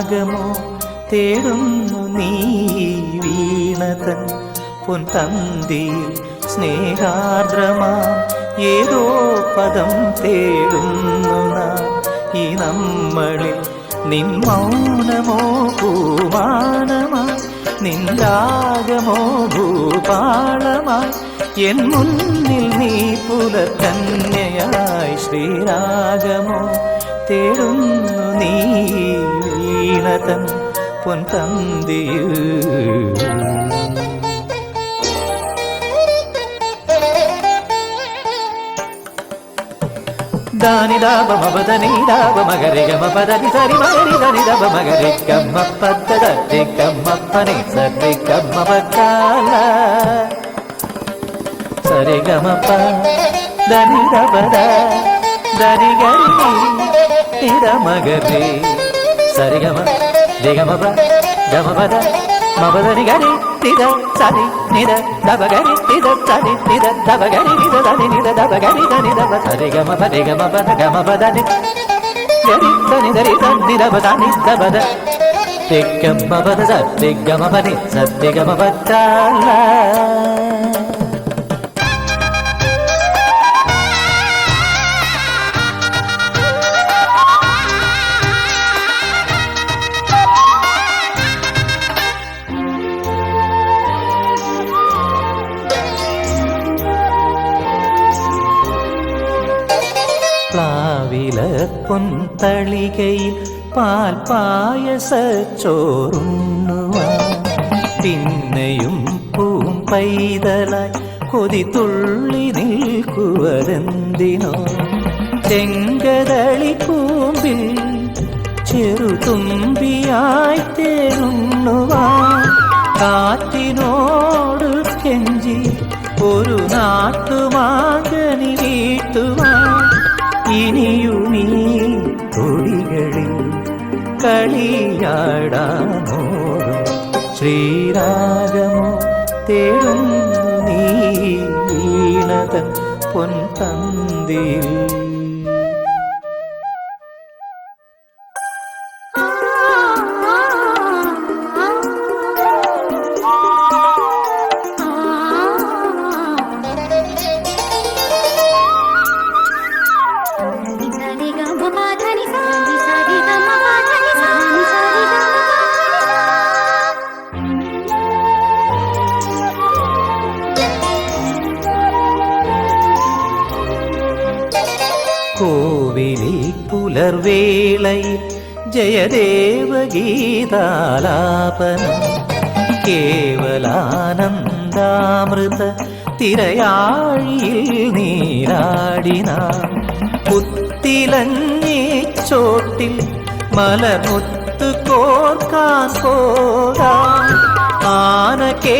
ശ്രീരാഗമോ തേടുന്നു നീ വീണതൻ പൊൻതന്തിയിൽ സ്നേഹാർദ്രമാ ഏതോ പദം തേടുന്നു നാം ഈ നമ്മളിൽ നിൻ മൗനമോ പൂമാനമായി നിൻ രാഗമോ ഭൂപാളമായി എൻ മുന്നിൽ നീ പുലർക്കന്യയായി ശ്രീരാഗമോ തേടുന്നു നീ വീണതൻ പൊൻതന്തിയിൽ ದಾನಿ ದಾಬ ಮಬದನಿ ದಾಬ ಮಗರಿ ಗಮ ಪದನಿ ಸರಿ ಮಗರಿ ಧನಿ ದಬ ಮಗರಿ ಗಮ್ಮ ಪದ ದಿ ಗಮ್ಮ ಪನಿ ಸರಿ ಗಮ್ಮ ಬಕಾಲ ಸರಿ ಗಮ ಪ ಧನಿ ದಬದ ಧನಿ ಗರಿ ನಿದ ಮಗರಿ ಸರಿ ಗಮ ದಿ ಗಮ ಪ ಗಮ ಪದ ಮಬದನಿ ಗರಿ ನಿದ ಸರಿ ನಿದ ದಬ ಗರಿ ನಿದ ಸರಿ ನಿದ ದಬ ಗರಿ ನಿದ ಧನಿ ನಿದ ದಬ ಗರಿ ಧನಿ ದಬ ಸರಿ ಗಮ ಪದಿ ಗಮ ಪದ ಗಮ ಪದ ನಿ ಗರಿ ಧನಿ ಧರಿ ಧನಿ ದಬ ಧನಿ ದಬ ದ ದಿ ಗಮ ಪದ ಸರಿ ಗಮ ಪದಿ ಸರಿ ಗಮ ಪದ್ದಾಲ പ്ലാവില പൊൻതളികയിൽ പാൽ പായസച്ചോറുണ്ണുവാൻ പിന്നെയും പൂം പൈതലായി കൊതി തുള്ളി നിൽക്കുവരെന്തിനോ ചെങ്കതളി കൂമ്പിൽ ചെറുതുമ്പിയായി തേടുന്നുവാൻ കാറ്റിനോട് കെഞ്ചി ഒരു നാട്ടുമാകനി വീട്ടുവാൻ ഇനിയുമീ തൊടികളിൽ കളിയാടാമോടും ശ്രീരാഗമോ തേടുന്നു നീ വീണതൻ പൊൻതന്തിയിൽ കോവിലിൽ പുലർവേളയിൽ ജയദേവഗീതാലാപനം കേവലാനന്ദാമൃത തിരയാഴിയിൽ നീരാടിനാം പുത്തിലഞ്ഞി ചോട്ടിൽ മലമുത്ത് കോർക്കാൻ പോകാം ആനക്കേ